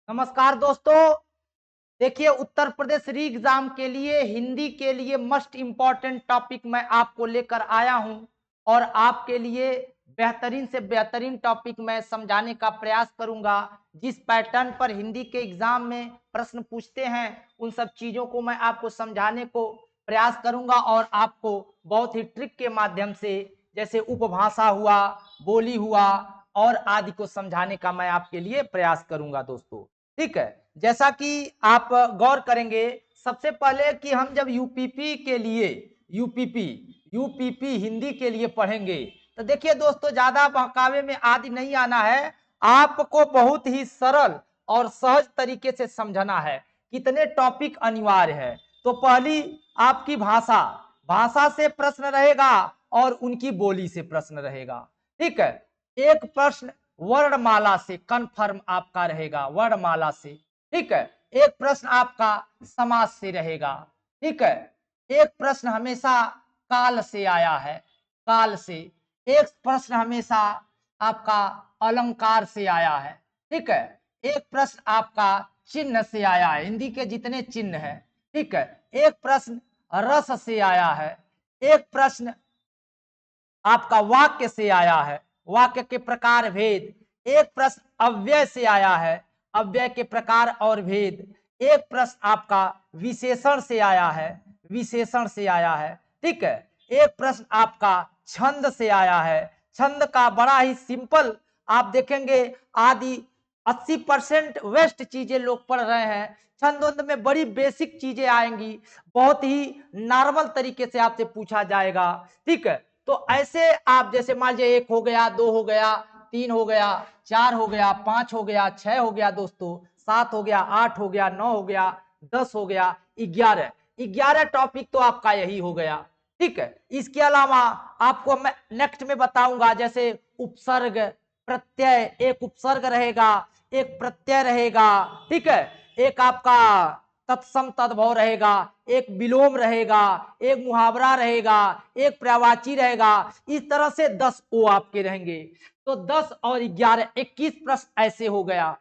नमस्कार दोस्तों। देखिए, उत्तर प्रदेश री एग्जाम के लिए हिंदी के लिए मस्ट इम्पॉर्टेंट टॉपिक मैं आपको लेकर आया हूं और आपके लिए बेहतरीन से बेहतरीन टॉपिक मैं समझाने का प्रयास करूंगा। जिस पैटर्न पर हिंदी के एग्जाम में प्रश्न पूछते हैं उन सब चीजों को मैं आपको समझाने को प्रयास करूंगा और आपको बहुत ही ट्रिक के माध्यम से, जैसे उपभाषा हुआ, बोली हुआ और आदि को समझाने का मैं आपके लिए प्रयास करूंगा दोस्तों। ठीक है, जैसा कि आप गौर करेंगे सबसे पहले कि हम जब यूपीपी के लिए यूपीपी यूपीपी हिंदी के लिए पढ़ेंगे तो देखिए दोस्तों, ज्यादा बहकावे में आदि नहीं आना है। आपको बहुत ही सरल और सहज तरीके से समझना है। कितने टॉपिक अनिवार्य है। तो पहली आपकी भाषा, भाषा से प्रश्न रहेगा और उनकी बोली से प्रश्न रहेगा। ठीक है, एक प्रश्न वर्णमाला से कंफर्म आपका रहेगा, वर्णमाला से। ठीक है, एक प्रश्न आपका समास से रहेगा। ठीक है, एक प्रश्न हमेशा काल से आया है, काल से। एक प्रश्न हमेशा आपका अलंकार से आया है। ठीक है, एक प्रश्न आपका चिन्ह से आया है, हिंदी के जितने चिन्ह है। ठीक है, एक प्रश्न रस से आया है, एक प्रश्न आपका वाक्य से आया है, वाक्य के प्रकार भेद। एक प्रश्न अव्यय से आया है, अव्यय के प्रकार और भेद। एक प्रश्न आपका विशेषण से आया है, विशेषण से आया है। ठीक है, एक प्रश्न आपका छंद से आया है। छंद का बड़ा ही सिंपल आप देखेंगे, आदि 80% वेस्ट चीजें लोग पढ़ रहे हैं। छंद में बड़ी बेसिक चीजें आएंगी, बहुत ही नॉर्मल तरीके से आपसे पूछा जाएगा। ठीक है, तो ऐसे आप जैसे मान लीजिए 1 हो गया, 2 हो गया, 3 हो गया, 4 हो गया, 5 हो गया, 6 हो गया दोस्तों, 7 हो गया, 8 हो गया, 9 हो गया, 10 हो गया, 11। 11 टॉपिक तो आपका यही हो गया। ठीक है, इसके अलावा आपको मैं नेक्स्ट में बताऊंगा, जैसे उपसर्ग, प्रत्यय, एक उपसर्ग रहेगा, एक प्रत्यय रहेगा। ठीक है, एक आपका तत्सम तद्भव रहेगा, एक विलोम रहेगा, एक मुहावरा रहेगा, एक पर्यायवाची रहेगा। इस तरह से 10 ओ आपके रहेंगे। तो 10 और 11 21 प्रश्न ऐसे हो गया।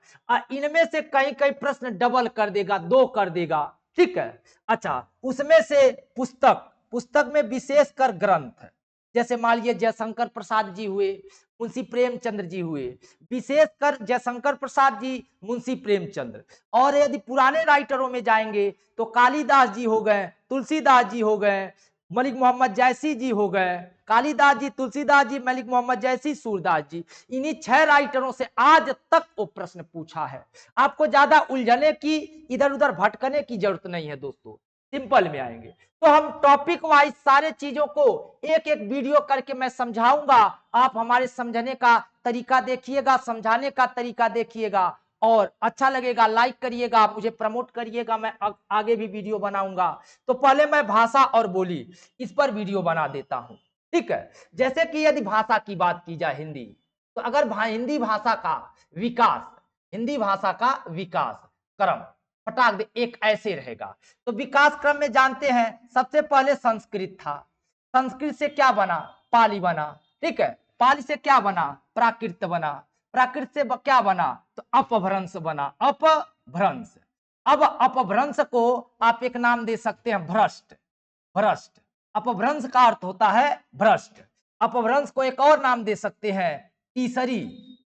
इनमें से कई कई प्रश्न डबल कर देगा, 2 कर देगा। ठीक है, अच्छा, उसमें से पुस्तक, पुस्तक में विशेषकर ग्रंथ, जैसे मान लीजिए जयशंकर प्रसाद जी हुए, मुंशी प्रेमचंद्र जी हुए, विशेषकर जयशंकर प्रसाद जी, मुंशी प्रेमचंद्र। और यदि पुराने राइटरों में जाएंगे तो कालिदास जी हो गए, तुलसीदास जी हो गए, मलिक मोहम्मद जैसी जी हो गए, कालिदास जी, तुलसीदास जी, मलिक मोहम्मद जैसी, सूरदास जी। इन्हीं 6 राइटरों से आज तक वो प्रश्न पूछा है। आपको ज्यादा उलझने की, इधर उधर भटकने की जरूरत नहीं है दोस्तों, सिंपल में आएंगे। तो हम टॉपिक वाइज सारे चीजों को एक एक वीडियो करके मैं समझाऊंगा। आप हमारे समझने का तरीका देखिएगा, समझाने का तरीका देखिएगा और अच्छा लगेगा लाइक करिएगा, मुझे प्रमोट करिएगा, मैं आगे भी वीडियो बनाऊंगा। तो पहले मैं भाषा और बोली इस पर वीडियो बना देता हूं। ठीक है, जैसे कि यदि भाषा की बात की जाए हिंदी, तो अगर हिंदी भाषा का विकास, हिंदी भाषा का विकास क्रम फटाक दे एक ऐसे रहेगा। तो विकास क्रम में जानते हैं सबसे पहले संस्कृत था, संस्कृत से क्या बना, पाली बना। ठीक है, पाली से क्या बना, प्राकृत बना, प्राकृत से क्या बना, तो अपभ्रंश बना, अपभ्रंश। अब अपभ्रंश को आप एक नाम दे सकते हैं भ्रष्ट, भ्रष्ट। अपभ्रंश का अर्थ होता है भ्रष्ट। अपभ्रंश को एक और नाम दे सकते हैं तीसरी,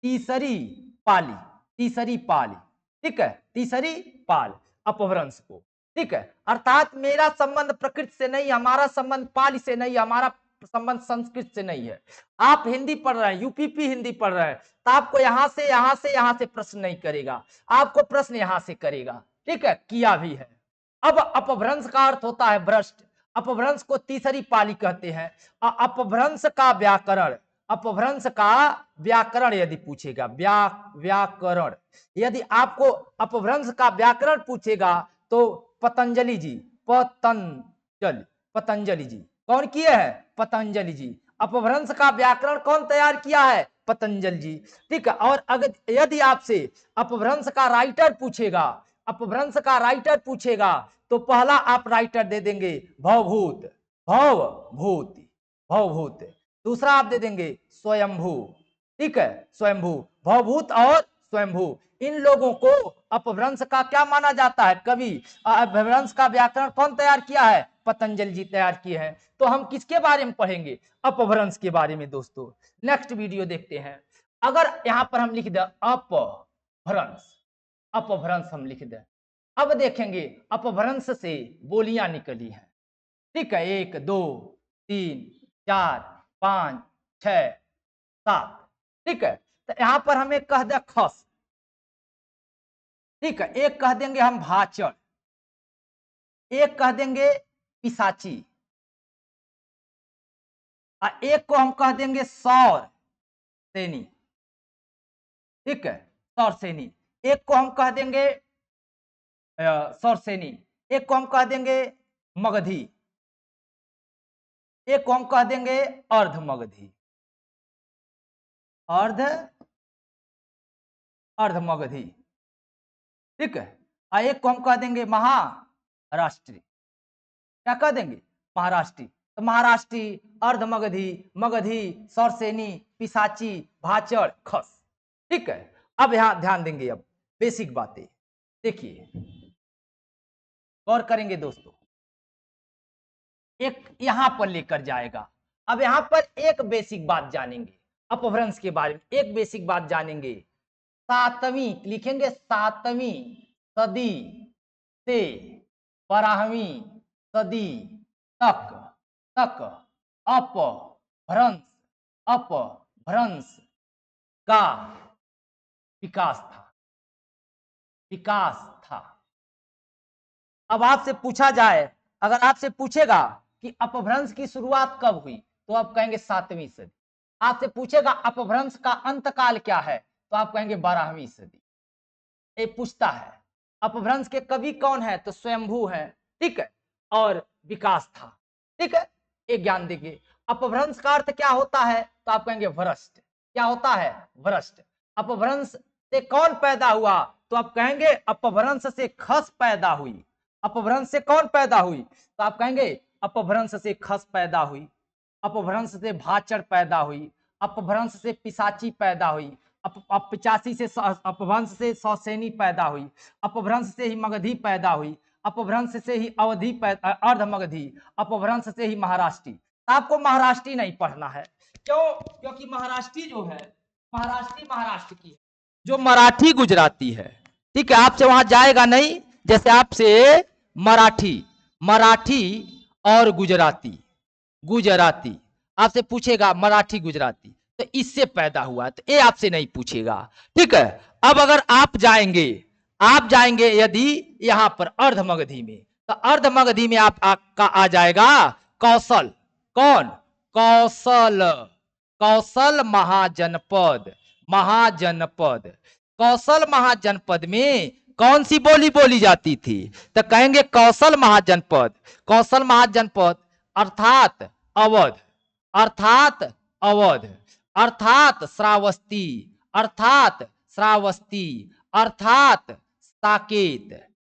तीसरी पाली, तीसरी पाली। ठीक है, तीसरी पाल अपभ्रंश को। ठीक है, अर्थात मेरा संबंध प्रकृति से नहीं, हमारा संबंध पाली से नहीं, हमारा संबंध संस्कृत से नहीं है। आप हिंदी पढ़ रहे हैं, यूपीपी हिंदी पढ़ रहे हैं, तो आपको यहां से यहां से यहां से प्रश्न नहीं करेगा, आपको प्रश्न यहां से करेगा। ठीक है, किया भी है। अब अपभ्रंश का अर्थ होता है भ्रष्ट, अपभ्रंश को तीसरी पाली कहते हैं। अपभ्रंश का व्याकरण, अपभ्रंश का व्याकरण यदि पूछेगा, व्याकरण यदि आपको अपभ्रंश का व्याकरण पूछेगा तो पतंजलि जी, पतंजलि, पतंजलि जी कौन किए हैं, पतंजलि जी। अपभ्रंश का व्याकरण कौन तैयार किया है, पतंजलि जी। ठीक है, और अगर यदि आपसे अपभ्रंश का राइटर पूछेगा, अपभ्रंश का राइटर पूछेगा तो पहला आप राइटर दे देंगे भवभूत, भवभूत, भवभूत। दूसरा आप दे देंगे स्वयंभू। ठीक है, स्वयंभू, भवभूत और स्वयंभू। इन लोगों को अपभ्रंश का क्या माना जाता है? कवि। अपभ्रंश का व्याकरण कौन तैयार किया है? पतंजलि जी तैयार किए हैं। तो हम किसके बारे में पढ़ेंगे? अपभ्रंश के बारे में दोस्तों। नेक्स्ट वीडियो देखते हैं। अगर यहां पर हम लिख दें अपभ्रंश, अपभ्रंश हम लिख दें, अब देखेंगे अपभ्रंश से बोलियां निकली हैं। ठीक है, 1 2 3 4 5 6 7। ठीक है, तो यहां पर हमें कह दे खस। ठीक है, एक कह देंगे हम भाचड़, एक कह देंगे पिशाची, और एक को हम कह देंगे सौर सेनी। ठीक है, सौर सेनी। एक को हम कह देंगे सौर सेनी, एक को हम कह देंगे मगधी, एक को हम कह देंगे अर्ध मगधी, अर्ध मगधी। ठीक है, और एक को हम कह देंगे महाराष्ट्री। क्या कह देंगे? महाराष्ट्री। तो महाराष्ट्री, अर्ध मगधी, मगधी, सौरसेनी, पिशाची, भाचड़, खस। ठीक है, अब यहां ध्यान देंगे। अब बेसिक बातें देखिए, गौर करेंगे दोस्तों। एक यहां पर लेकर जाएगा। अब यहां पर एक बेसिक बात जानेंगे अपभ्रंश के बारे में, एक बेसिक बात जानेंगे। 7वीं लिखेंगे, 7वीं सदी से 12वीं सदी तक अपभ्रंश का विकास था। अब आपसे पूछा जाए, अगर आपसे पूछेगा कि अपभ्रंश की शुरुआत कब हुई, तो आप कहेंगे 7वीं सदी। आपसे पूछेगा अपभ्रंश का अंतकाल क्या है, तो आप कहेंगे 12वीं सदी। ये पूछता है। अपभ्रंश के कवि कौन है? तो स्वयंभू है। ठीक है, और विकास था। ठीक है, एक ज्ञान देखिए। अपभ्रंश का अर्थ क्या होता है? तो आप कहेंगे भ्रष्ट। क्या होता है? भ्रष्ट। अपभ्रंश से कौन पैदा हुआ? तो आप कहेंगे अपभ्रंश से खस पैदा हुई। अपभ्रंश से कौन पैदा हुई? तो आप कहेंगे अपभ्रंश से खस पैदा हुई, अपभ्रंश से भाचड़ पैदा हुई, अपभ्रंश से पिशाची पैदा हुई, पिचासी से अपभ्रंश से सौसेनी पैदा हुई, अपभ्रंश से ही मगधी पैदा हुई, अपभ्रंश से ही अवधि अर्ध मगधी, अपभ्रंश से ही महाराष्ट्री। आपको महाराष्ट्री नहीं पढ़ना है। क्यों? क्योंकि महाराष्ट्री जो है, महाराष्ट्री महाराष्ट्र की है, जो मराठी गुजराती है। ठीक है, आपसे वहां जाएगा नहीं। जैसे आपसे मराठी और गुजराती आपसे पूछेगा, मराठी गुजराती, तो इससे पैदा हुआ, तो ये आपसे नहीं पूछेगा। ठीक है, अब अगर आप जाएंगे यदि यहां पर अर्ध मगधी में, तो अर्ध मगधी में आपका आ जाएगा कौशल। कौन? कौशल महाजनपद। कौशल महाजनपद में कौन सी बोली बोली जाती थी? तो कहेंगे कौशल महाजनपद। कौशल महाजनपद अर्थात अवध, अर्थात श्रावस्ती, अर्थात साकेत।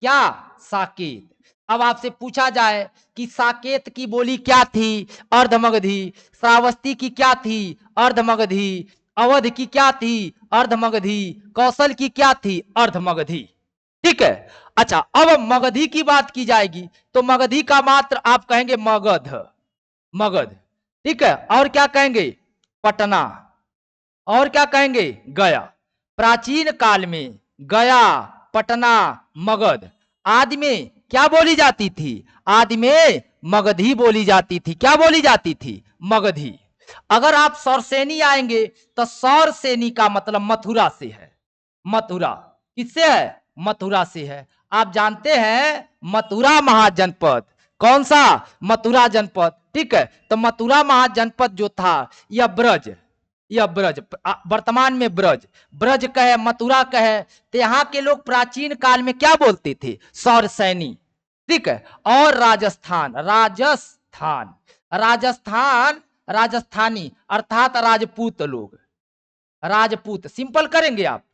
क्या? साकेत। अब आपसे पूछा जाए कि साकेत की बोली क्या थी? अर्धमगधी। श्रावस्ती की क्या थी? अर्धमगधी। अवध की क्या थी? अर्धमगधी। कौशल की क्या थी? अर्धमगधी। ठीक है, अच्छा, अब मगधी की बात की जाएगी तो मगधी का मात्र आप कहेंगे मगध। ठीक है, और क्या कहेंगे? पटना, और क्या कहेंगे? गया। प्राचीन काल में गया, पटना, मगध आदि में क्या बोली जाती थी? आदि में मगधी बोली जाती थी। क्या बोली जाती थी? मगधी। अगर आप सौरसेनी आएंगे तो सौरसेनी का मतलब मथुरा से है। मथुरा किससे है? मथुरा से है। आप जानते हैं मथुरा महाजनपद, कौन सा? मथुरा जनपद। ठीक है, तो मथुरा महाजनपद जो था यह ब्रज, वर्तमान में ब्रज कहे, मथुरा कहे, तो यहाँ के लोग प्राचीन काल में क्या बोलते थे? सौरसैनी। ठीक है, और राजस्थानी अर्थात राजपूत लोग। राजपूत सिंपल करेंगे आप,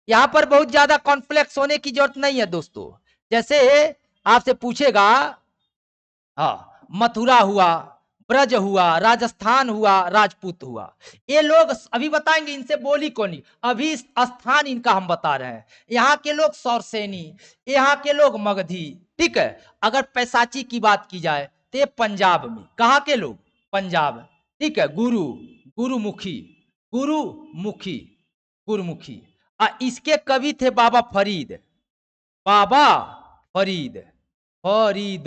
यहां पर बहुत ज्यादा कॉम्प्लेक्स होने की जरूरत नहीं है दोस्तों। जैसे आपसे पूछेगा, हाँ, मथुरा हुआ, ब्रज हुआ, राजस्थान हुआ, राजपूत हुआ। ये लोग अभी बताएंगे इनसे बोली कौन, अभी स्थान इनका हम बता रहे हैं। यहाँ के लोग सौरसेनी, यहाँ के लोग मगधी, ठीक है। अगर पैसाची की बात की जाए तो ये पंजाब में, कहाँ के लोग, पंजाब, ठीक है। गुरु, गुरुमुखी, गुरुमुखी, गुरुमुखी। इसके कवि थे बाबा फरीद, बाबा फरीद, फरीद।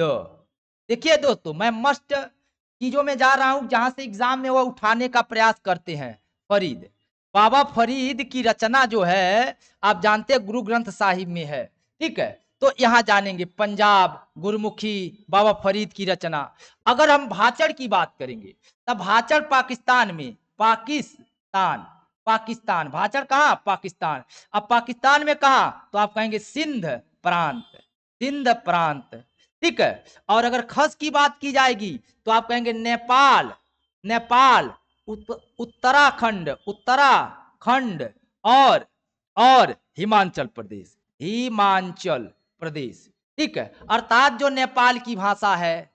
देखिए दोस्तों, मैं मस्ट चीजों में जा रहा हूं जहां से एग्जाम में वो उठाने का प्रयास करते हैं। फरीद, बाबा फरीद की रचना जो है आप जानते हैं गुरु ग्रंथ साहिब में है, ठीक है। तो यहां जानेंगे पंजाब, गुरुमुखी, बाबा फरीद की रचना। अगर हम भाचड़ की बात करेंगे तब भाचड़ पाकिस्तान में, पाकिस्तान, पाकिस्तान, भाचड़ कहां, पाकिस्तान। अब पाकिस्तान में कहा तो आप कहेंगे सिंध प्रांत, सिंध प्रांत, ठीक है। और अगर खस की बात की जाएगी तो आप कहेंगे नेपाल, नेपाल, उत्तराखंड, उत्तराखंड, और हिमाचल प्रदेश, हिमाचल प्रदेश, ठीक है। अर्थात जो नेपाल की भाषा है,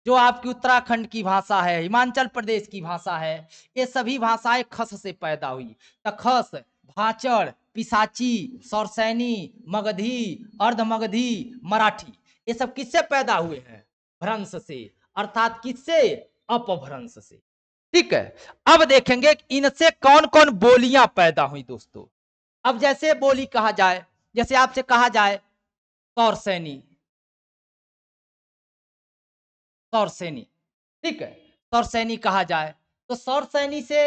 जो आपकी उत्तराखंड की भाषा है, हिमाचल प्रदेश की भाषा है, ये सभी भाषाएं खस से पैदा हुई। तो खस, भाचड़, पिसाची, सौरसैनी, मगधी, अर्धमगधी, मराठी, ये सब किससे पैदा हुए हैं, भ्रंश से, अर्थात किससे, अपभ्रंश से, ठीक है। अब देखेंगे इनसे कौन कौन बोलियां पैदा हुई दोस्तों। अब जैसे बोली कहा जाए, जैसे आपसे कहा जाए सौरसैनी, सौरसैनी, ठीक है, सौरसैनी कहा जाए तो सौरसैनी से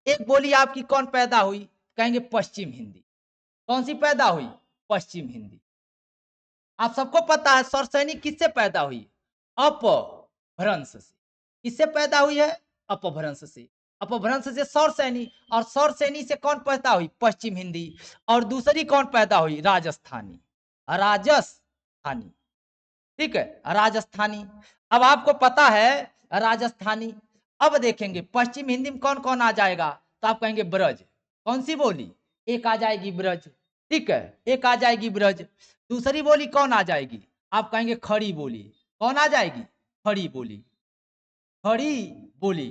एक बोली आपकी कौन पैदा हुई, कहेंगे पश्चिम हिंदी। कौन सी पैदा हुई, पश्चिम हिंदी। आप सबको पता है सौरसैनी किससे पैदा हुई, अपभ्रंश से। किससे पैदा हुई है, अपभ्रंश से। अपभ्रंश से सौरसैनी, और सौरसैनी से कौन पैदा हुई, पश्चिम हिंदी। और दूसरी कौन पैदा हुई, राजस्थानी, राजस्थानी, ठीक है, राजस्थानी। अब आपको पता है राजस्थानी। अब देखेंगे पश्चिम हिंदी में कौन कौन आ जाएगा, तो आप कहेंगे ब्रज। कौन सी बोली, एक आ जाएगी ब्रज, ठीक है, एक आ जाएगी ब्रज। दूसरी बोली कौन आ जाएगी, आप कहेंगे खड़ी बोली। कौन आ जाएगी, खड़ी बोली, खड़ी बोली।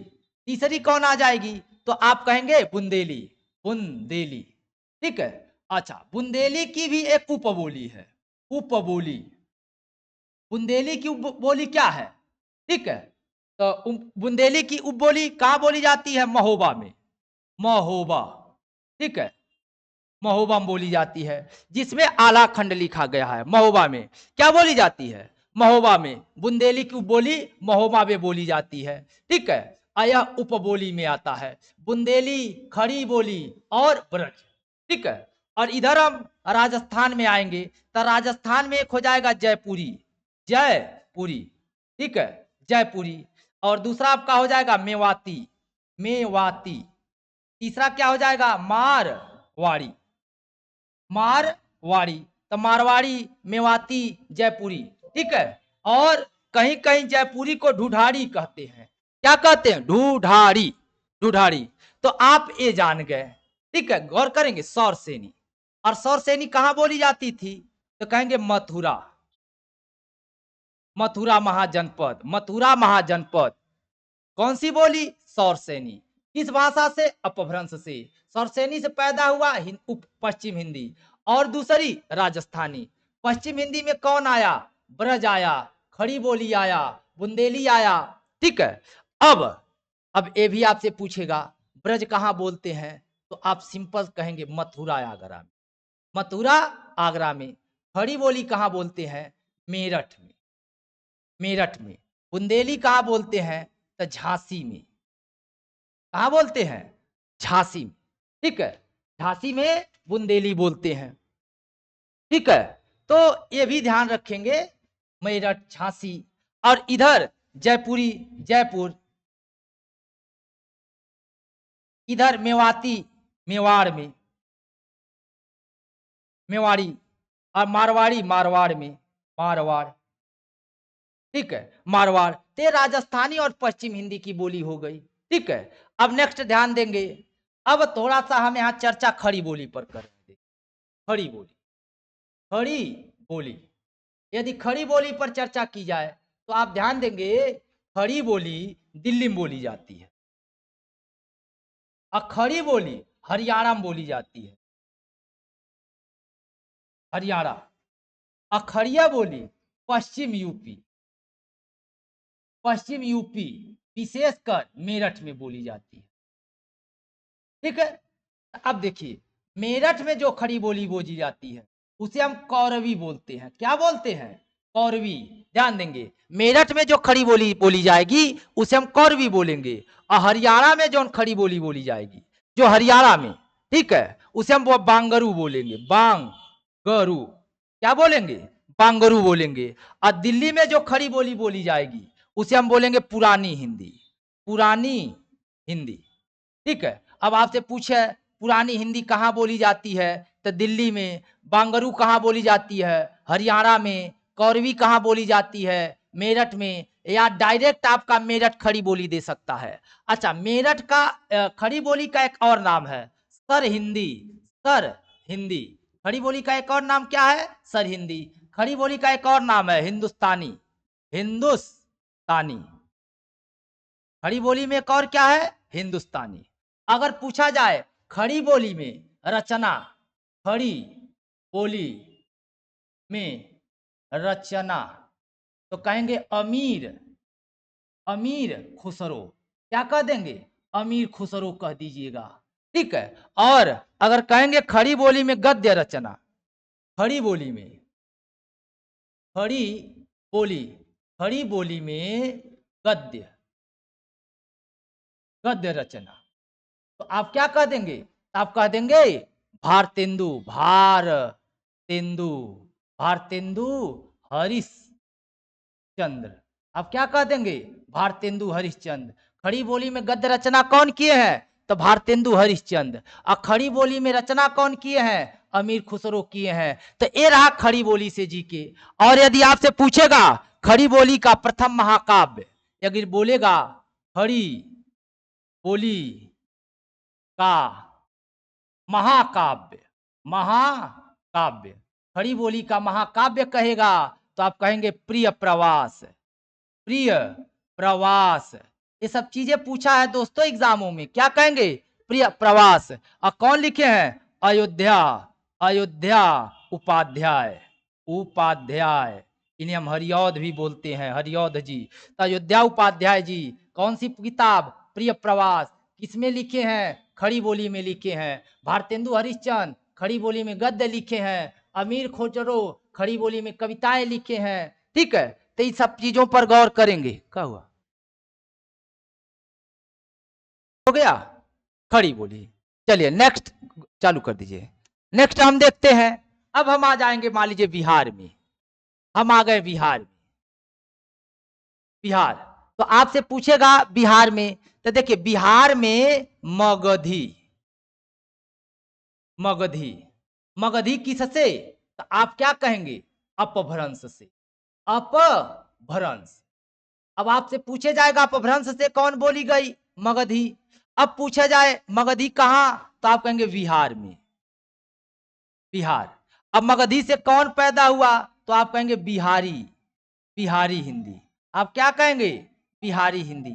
तीसरी कौन आ जाएगी, तो आप कहेंगे बुंदेली, बुंदेली, ठीक है। अच्छा, बुंदेली की भी एक उपबोली है, उपबोली। बुंदेली की उपबोली क्या है, ठीक है। तो बुंदेली की उपबोली कहाँ बोली जाती है, महोबा में, महोबा, ठीक है, महोबा में बोली जाती है, जिसमें आला खंड लिखा गया है। महोबा में क्या बोली जाती है, महोबा में। बुंदेली की उपबोली महोबा में बोली जाती है, ठीक है। यह उपबोली में आता है बुंदेली, खड़ी बोली और ब्रज, ठीक है। और इधर हम राजस्थान में आएंगे तो राजस्थान में एक हो जाएगा जयपुरी, जयपुरी, ठीक है, जयपुरी। और दूसरा आपका हो जाएगा मेवाती, मेवाती। तीसरा क्या हो जाएगा, मारवाड़ी, मारवाड़ी। तो मारवाड़ी, मेवाती, जयपुरी, ठीक है। और कहीं कहीं जयपुरी को ढूढ़ाड़ी कहते हैं। क्या कहते हैं, ढूढ़ाड़ी, ढूढ़ाड़ी। तो आप ये जान गए, ठीक है। गौर करेंगे सौरसेनी, और सौरसेनी कहां बोली जाती थी, तो कहेंगे मथुरा, मथुरा महाजनपद, मथुरा महाजनपद। कौन सी बोली, सौरसेनी। किस भाषा से, अपभ्रंश से। सौरसेनी से पैदा हुआ पश्चिम हिंदी, और दूसरी राजस्थानी। पश्चिम हिंदी में कौन आया, ब्रज आया, खड़ी बोली आया, बुंदेली आया, ठीक है। अब ये भी आपसे पूछेगा ब्रज कहां बोलते हैं, तो आप सिंपल कहेंगे मथुरा आगरा में, मथुरा आगरा में। खड़ी बोली कहां बोलते हैं, मेरठ में, मेरठ में। बुंदेली कहां बोलते हैं, तो झांसी में। कहां बोलते हैं, झांसी में, ठीक है, झांसी में बुंदेली बोलते हैं, ठीक है। तो ये भी ध्यान रखेंगे, मेरठ, झांसी। और इधर जयपुरी, जयपुर। इधर मेवाती, मेवाड़ में, मेवाड़ी। और मारवाड़ी, मारवाड़ में, मारवाड़, ठीक है, मारवाड़। ते राजस्थानी और पश्चिम हिंदी की बोली हो गई, ठीक है। अब नेक्स्ट ध्यान देंगे, अब थोड़ा सा हम यहाँ चर्चा खड़ी बोली पर करेंगे। खड़ी बोली, खड़ी बोली। यदि खड़ी बोली पर चर्चा की जाए तो आप ध्यान देंगे खड़ी बोली दिल्ली में बोली जाती है, खड़ी बोली हरियाणा में बोली जाती है, हरियाणा। अखड़िया बोली पश्चिम यूपी, पश्चिम यूपी विशेषकर मेरठ में बोली जाती है। ठीक है, अब देखिए मेरठ में जो खड़ी बोली बोली जाती है उसे हम कौरवी बोलते हैं। क्या बोलते हैं? कौरवी। ध्यान देंगे, मेरठ में जो खड़ी बोली बोली जाएगी उसे हम कौरवी बोलेंगे, और हरियाणा में जो खड़ी बोली बोली जाएगी, जो हरियाणा में, ठीक है, उसे हम बांगरू बोलेंगे, बांगरू। क्या बोलेंगे? बांगरू बोलेंगे। और दिल्ली में जो खड़ी बोली बोली जाएगी उसे हम बोलेंगे पुरानी हिंदी, पुरानी हिंदी। ठीक है, अब आपसे पूछे पुरानी हिंदी कहाँ बोली जाती है, तो दिल्ली में। बांगरू कहाँ बोली जाती है? हरियाणा में। कौरवी कहाँ बोली जाती है? मेरठ में। या डायरेक्ट आपका मेरठ खड़ी बोली दे सकता है। अच्छा, मेरठ का खड़ी बोली का एक और नाम है सर हिंदी, सर हिंदी। खड़ी बोली का एक और नाम क्या है? सर हिंदी। खड़ी बोली का एक और नाम है हिंदुस्तानी, हिंदुस्तानी। खड़ी बोली में एक और क्या है? हिंदुस्तानी। अगर पूछा जाए खड़ी बोली में रचना, खड़ी बोली में रचना, तो कहेंगे अमीर, अमीर खुसरो। क्या कह देंगे? अमीर खुसरो कह दीजिएगा। ठीक है, और अगर कहेंगे खड़ी बोली में गद्य रचना, खड़ी बोली में, खड़ी बोली, खड़ी बोली में गद्य, गद्य रचना, तो आप क्या कह देंगे? आप कह देंगे भारतेंदु, भारतेंदु, भारतेंदु हरिश्चंद्र। आप क्या कह देंगे? भारतेंदु हरिश्चंद्र। खड़ी बोली में गद्य रचना कौन किए हैं? तो भारतेंदु हरिश्चंद्र। और खड़ी बोली में रचना कौन किए हैं? अमीर खुसरो किए हैं। तो ये रहा खड़ी बोली से जी के। और यदि आपसे पूछेगा खड़ी बोली का प्रथम महाकाव्य, अगर बोलेगा खड़ी बोली का महाकाव्य, महाकाव्य, खड़ी बोली का महाकाव्य कहेगा तो आप कहेंगे प्रिय प्रवास, प्रिय प्रवास। ये सब चीजें पूछा है दोस्तों एग्जामों में। क्या कहेंगे? प्रिय प्रवास। और कौन लिखे हैं? अयोध्या, अयोध्या उपाध्याय, उपाध्याय। इन्हें हम हरिऔध भी बोलते हैं, हरिऔध जी। तो अयोध्या उपाध्याय जी कौन सी किताब? प्रिय प्रवास। किसमें लिखे हैं? खड़ी बोली में लिखे हैं। भारतेंदु हरिश्चंद्र खड़ी बोली में गद्य लिखे हैं। अमीर खुसरो खड़ी बोली में कविताएं लिखे हैं। ठीक है, तो इन सब चीजों पर गौर करेंगे। क्या हुआ? हो गया खड़ी बोली। चलिए नेक्स्ट चालू कर दीजिए। नेक्स्ट हम देखते हैं, अब हम आ जाएंगे मान लीजिए बिहार में। हम आ गए बिहार में। बिहार, तो आपसे पूछेगा बिहार में, तो देखिए बिहार में मगधी, मगधी, मगधी किससे? तो आप क्या कहेंगे? अपभ्रंश से, अपभ्रंश। अब आपसे पूछे जाएगा अपभ्रंश से कौन बोली गई? मगधी। अब पूछा जाए मगधी कहां, तो आप कहेंगे बिहार में, बिहार। अब मगधी से कौन पैदा हुआ, तो आप कहेंगे बिहारी, बिहारी हिंदी। आप क्या कहेंगे? बिहारी हिंदी।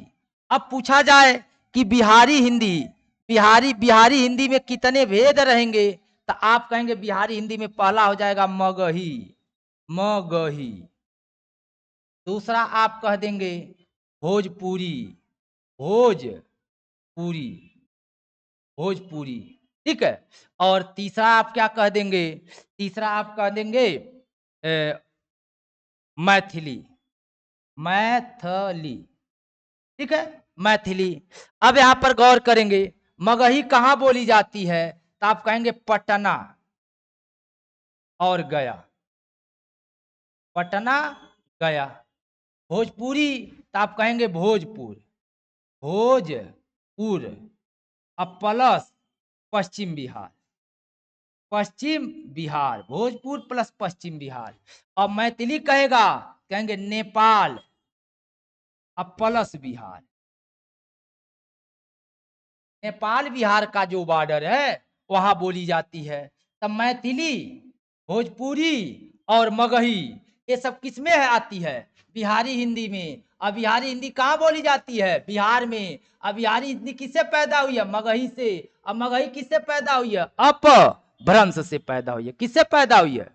अब पूछा जाए कि बिहारी हिंदी, बिहारी, बिहारी हिंदी में कितने भेद रहेंगे, तो आप कहेंगे बिहारी हिंदी में पहला हो जाएगा मगही, मगही। दूसरा आप कह देंगे भोजपुरी, भोजपुरी, भोजपुरी। ठीक है, और तीसरा आप क्या कह देंगे? तीसरा आप कह देंगे मैथिली, मैथिली। ठीक है, मैथिली। अब यहां पर गौर करेंगे मगही कहां बोली जाती है, तो आप कहेंगे पटना और गया, पटना गया। भोजपुरी, तो आप कहेंगे भोजपुर, भोजपुर। अब प्लस पश्चिम बिहार, पश्चिम बिहार, भोजपुर प्लस पश्चिम बिहार। अब मैथिली कहेगा, कहेंगे नेपाल, अब प्लस बिहार। नेपाल बिहार का जो बॉर्डर है वहां बोली जाती है। तब मैथिली, भोजपुरी और मगही ये सब किसमें है आती है? बिहारी हिंदी में। अब बिहारी हिंदी कहाँ बोली जाती है? बिहार में। अब बिहारी हिंदी किससे पैदा हुई है? मगही से। अब मगही किससे पैदा हुई है? अपभ्रंश से पैदा हुई है। किससे पैदा हुई है?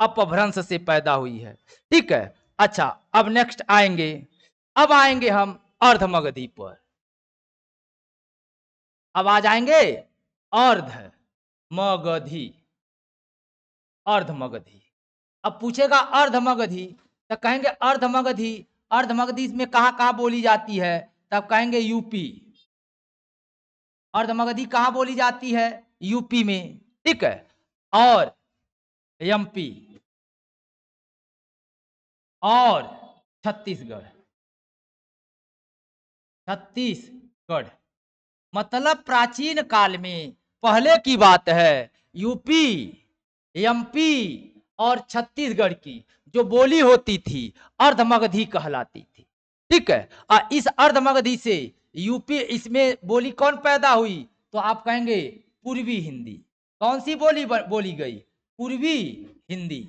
अपभ्रंश से पैदा हुई है। ठीक है। अच्छा, अब नेक्स्ट आएंगे, अब आएंगे हम अर्धमगधी पर। अब आ जाएंगे अर्ध मगधी, अर्धमगधी। अब पूछेगा अर्धमगधी, तो कहेंगे अर्धमगधी, अर्धमगधी में कहां कहां बोली जाती है? तब कहेंगे यूपी। अर्धमगधी कहां बोली जाती है? यूपी में। ठीक है। और एमपी और छत्तीसगढ़, छत्तीसगढ़। मतलब प्राचीन काल में पहले की बात है, यूपी, एमपी और छत्तीसगढ़ की जो बोली होती थी अर्धमगधी कहलाती थी। ठीक है। इस अर्धमगधी से यूपी, इसमें बोली कौन पैदा हुई? तो आप कहेंगे पूर्वी हिंदी। कौन सी बोली बोली गई? पूर्वी हिंदी।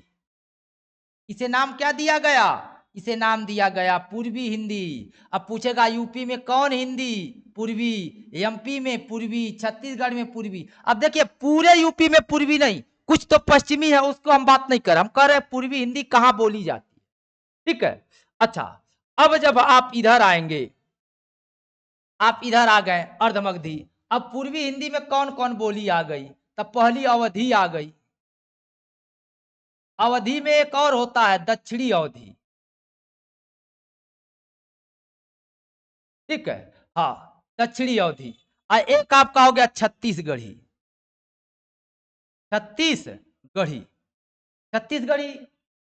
इसे नाम क्या दिया गया? इसे नाम दिया गया पूर्वी हिंदी। अब पूछेगा यूपी में कौन हिंदी? पूर्वी। एमपी में पूर्वी, छत्तीसगढ़ में पूर्वी। अब देखिए पूरे यूपी में पूर्वी नहीं, कुछ तो पश्चिमी है, उसको हम बात नहीं कर रहे, हम कह रहे पूर्वी हिंदी कहां बोली जाती है। ठीक है। अच्छा, अब जब आप इधर आएंगे, आप इधर आ गए अर्धमगधी, अब पूर्वी हिंदी में कौन कौन बोली आ गई? तब पहली अवधी आ गई। अवधि में एक और होता है दक्षिणी अवधि। ठीक है। हाँ, दक्षिणी अवधि। एक आपका हो गया छत्तीसगढ़ी, छत्तीसगढ़ी, छत्तीसगढ़ी।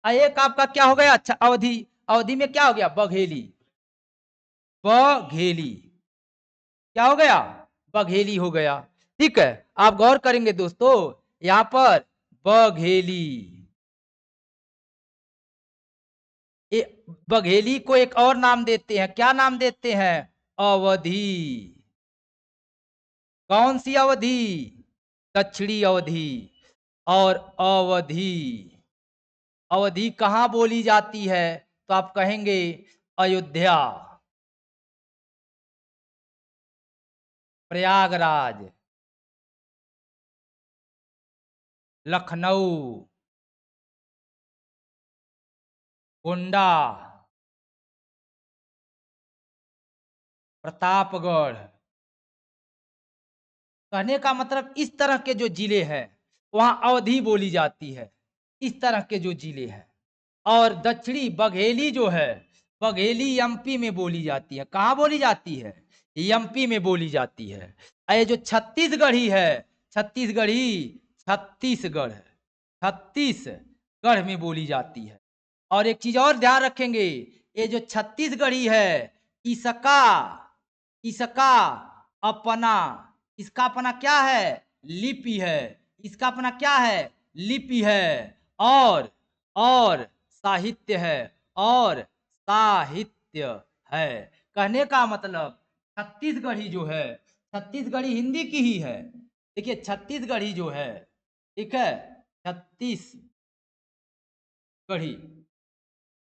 एक आपका क्या हो गया? अच्छा, अवधि, अवधि में क्या हो गया? बघेली, बघेली। क्या हो गया? बघेली हो गया। ठीक है। आप गौर करेंगे दोस्तों, यहां पर बघेली, बघेली को एक और नाम देते हैं, क्या नाम देते हैं? अवधि। कौन सी अवधि? दक्षिणी अवधि। और अवधि, अवधि कहां बोली जाती है? तो आप कहेंगे अयोध्या, प्रयागराज, लखनऊ, गोंडा, प्रतापगढ़। कहने का मतलब इस तरह के जो जिले हैं वहां अवधि बोली जाती है, इस तरह के जो जिले हैं। और दक्षिणी बघेली जो है, बघेली एमपी में बोली जाती है। कहां बोली जाती है? एमपी में बोली जाती है। ये जो छत्तीसगढ़ी है, छत्तीसगढ़ी, छत्तीसगढ़, छत्तीसगढ़ में बोली जाती है। और एक चीज और ध्यान रखेंगे, ये जो छत्तीसगढ़ी है, इसका, इसका अपना, इसका अपना क्या है? लिपि है। इसका अपना क्या है? लिपि है। और साहित्य है, और साहित्य है। कहने का मतलब छत्तीसगढ़ी जो है, छत्तीसगढ़ी हिंदी की ही है। देखिए छत्तीसगढ़ी जो है, ठीक है, छत्तीसगढ़ी,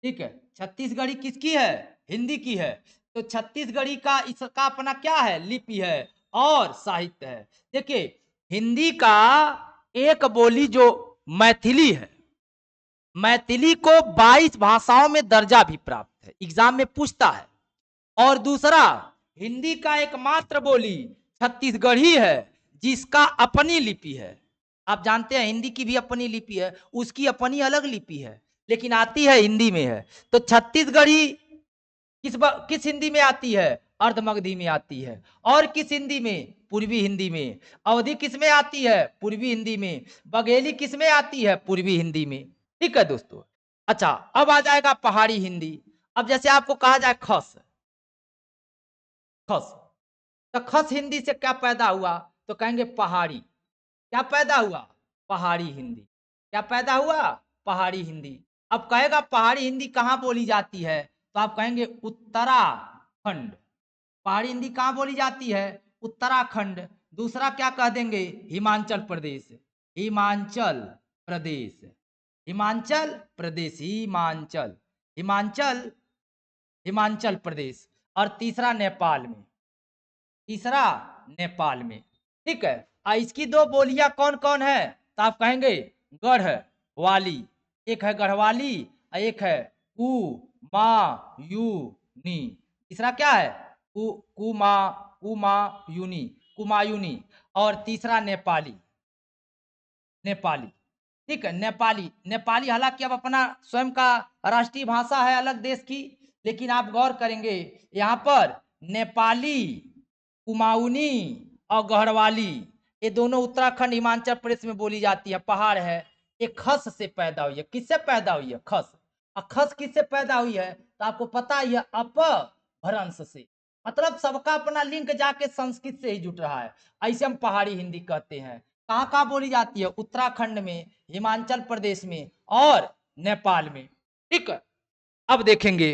ठीक है, छत्तीसगढ़ी किसकी है? हिंदी की है। तो छत्तीसगढ़ी का इसका अपना क्या है? लिपि है और साहित्य है। देखिए हिंदी का एक बोली जो मैथिली है, मैथिली को 22 भाषाओं में दर्जा भी प्राप्त है, एग्जाम में पूछता है। और दूसरा, हिंदी का एकमात्र बोली छत्तीसगढ़ी है जिसका अपनी लिपि है। आप जानते हैं हिंदी की भी अपनी लिपि है, उसकी अपनी अलग लिपि है, लेकिन आती है हिंदी में है। तो छत्तीसगढ़ी किस हिंदी में आती है? अर्धमगधी में आती है। और किस हिंदी में? पूर्वी हिंदी में। अवधि किस में आती है? पूर्वी हिंदी में। बघेली किस में आती है? पूर्वी हिंदी में। ठीक है दोस्तों। अच्छा, अब आ जाएगा पहाड़ी हिंदी। अब जैसे आपको कहा जाए खस, खस, तो खस हिंदी से क्या पैदा हुआ? तो कहेंगे पहाड़ी। क्या पैदा हुआ? पहाड़ी हिंदी। क्या पैदा हुआ? पहाड़ी हिंदी। अब कहेगा पहाड़ी हिंदी कहां बोली जाती है? तो आप कहेंगे उत्तराखंड। पहाड़ी हिंदी कहां बोली जाती है? उत्तराखंड। दूसरा क्या कह देंगे? हिमाचल प्रदेश, हिमाचल प्रदेश, हिमाचल प्रदेश, हिमाचल, हिमाचल हिमाचल प्रदेश, और तीसरा नेपाल में, तीसरा नेपाल में। ठीक है, इसकी दो बोलियां कौन कौन है? तो आप कहेंगे गढ़वाली, एक है गढ़वाली और एक है कुमायूनी। तीसरा क्या है? कुमायूनी, कुमायूनी। और तीसरा नेपाली, नेपाली। ठीक है, नेपाली, नेपाली हालांकि अब अपना स्वयं का राष्ट्रीय भाषा है अलग देश की, लेकिन आप गौर करेंगे यहाँ पर नेपाली, कुमाऊनी और गढ़वाली, ये दोनों उत्तराखंड हिमाचल प्रदेश में बोली जाती है। पहाड़ है, ये खस से पैदा हुई है। किससे पैदा हुई है? खस। और खस किससे पैदा हुई है? तो आपको पता ही है, अपभ्रंश से। मतलब सबका अपना लिंक जाके संस्कृत से ही जुट रहा है। ऐसे हम पहाड़ी हिंदी कहते हैं। कहाँ कहाँ बोली जाती है? उत्तराखंड में, हिमाचल प्रदेश में और नेपाल में। ठीक है, अब देखेंगे,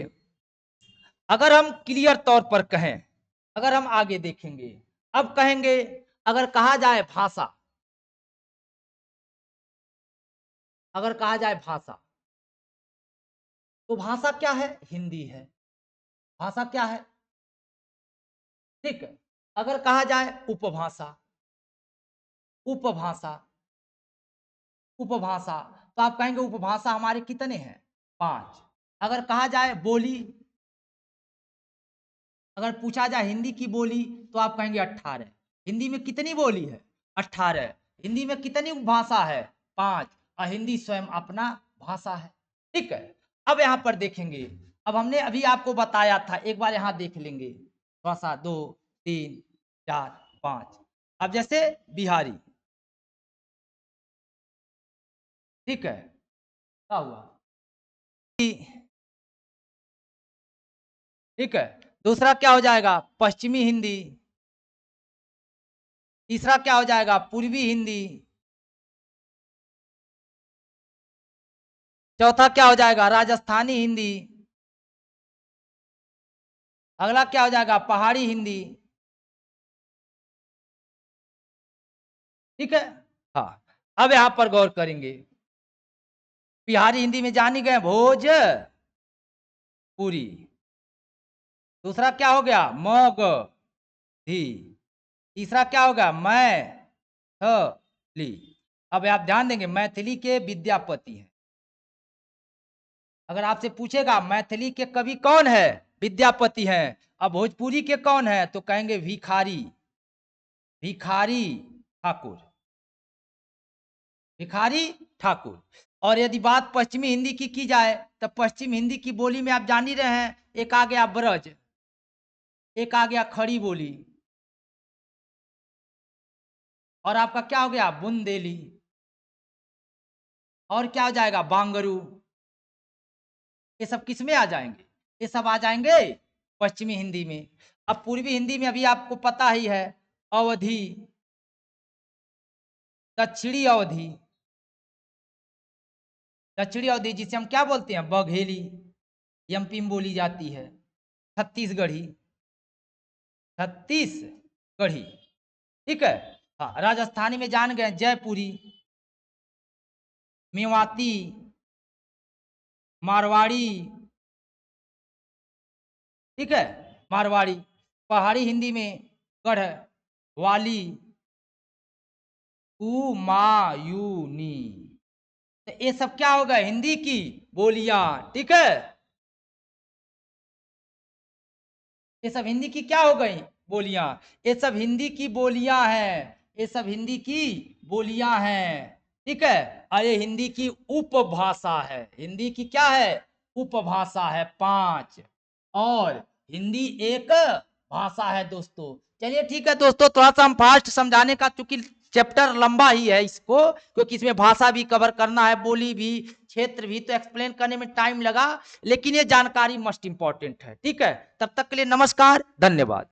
अगर हम क्लियर तौर पर कहें, अगर हम आगे देखेंगे, अब कहेंगे अगर कहा जाए भाषा, अगर कहा जाए भाषा, तो भाषा क्या है? हिंदी है। भाषा क्या है? ठीक है, अगर कहा जाए उपभाषा, उपभाषा, उपभाषा, तो आप कहेंगे उपभाषा हमारे कितने हैं? 5। अगर कहा जाए बोली, अगर पूछा जाए हिंदी की बोली, तो आप कहेंगे 18। हिंदी में कितनी बोली है? 18। हिंदी में कितनी भाषा है? 5। और हिंदी स्वयं अपना भाषा है। ठीक है, अब यहां पर देखेंगे, अब हमने अभी आपको बताया था, एक बार यहां देख लेंगे, थोड़ा सा 2 3 4 5। अब जैसे बिहारी, ठीक है, क्या हुआ? ठीक है, दूसरा क्या हो जाएगा? पश्चिमी हिंदी। तीसरा क्या हो जाएगा? पूर्वी हिंदी। चौथा क्या हो जाएगा? राजस्थानी हिंदी। अगला क्या हो जाएगा? पहाड़ी हिंदी। ठीक है, हाँ। अब यहां पर गौर करेंगे, बिहारी हिंदी में जानी गए भोजपुरी। दूसरा क्या हो गया? मगधी। तीसरा क्या होगा? मैथिली। अब आप ध्यान देंगे, मैथिली के विद्यापति हैं। अगर आपसे पूछेगा मैथिली के कवि कौन है? विद्यापति हैं। अब भोजपुरी के कौन है? तो कहेंगे भिखारी, भिखारी ठाकुर, भिखारी ठाकुर। और यदि बात पश्चिमी हिंदी की जाए, तो पश्चिम हिंदी की बोली में आप जान ही रहे हैं, एक आ गया ब्रज, एक आ गया खड़ी बोली, और आपका क्या हो गया? बुंदेली, और क्या हो जाएगा? बांगरू। ये सब किस में आ जाएंगे? ये सब आ जाएंगे पश्चिमी हिंदी में। अब पूर्वी हिंदी में अभी आपको पता ही है, अवधी, दक्षिणी अवधी, दक्षिणी अवधी जिसे हम क्या बोलते हैं? बघेली, एमपी में बोली जाती है। छत्तीसगढ़ी, छत्तीसगढ़ी। ठीक है, हाँ। राजस्थानी में जान गए जयपुरी, मेवाती, मारवाड़ी। ठीक है, मारवाड़ी। पहाड़ी हिंदी में गढ़वाली, कुमायूनी। तो ये सब क्या होगा? हिंदी की बोलियां। ठीक है, ये सब हिंदी की क्या हो गई? बोलियां। ये सब हिंदी की बोलियां हैं, ये सब हिंदी की बोलियां हैं। ठीक है, और ये हिंदी की उपभाषा है। हिंदी की क्या है? उपभाषा है 5। और हिंदी एक भाषा है दोस्तों। चलिए ठीक है दोस्तों, थोड़ा सा हम फास्ट समझाने का, चूंकि चैप्टर लंबा ही है इसको, क्योंकि इसमें भाषा भी कवर करना है, बोली भी, क्षेत्र भी, तो एक्सप्लेन करने में टाइम लगा, लेकिन ये जानकारी मस्ट इंपॉर्टेंट है। ठीक है, तब तक के लिए नमस्कार, धन्यवाद।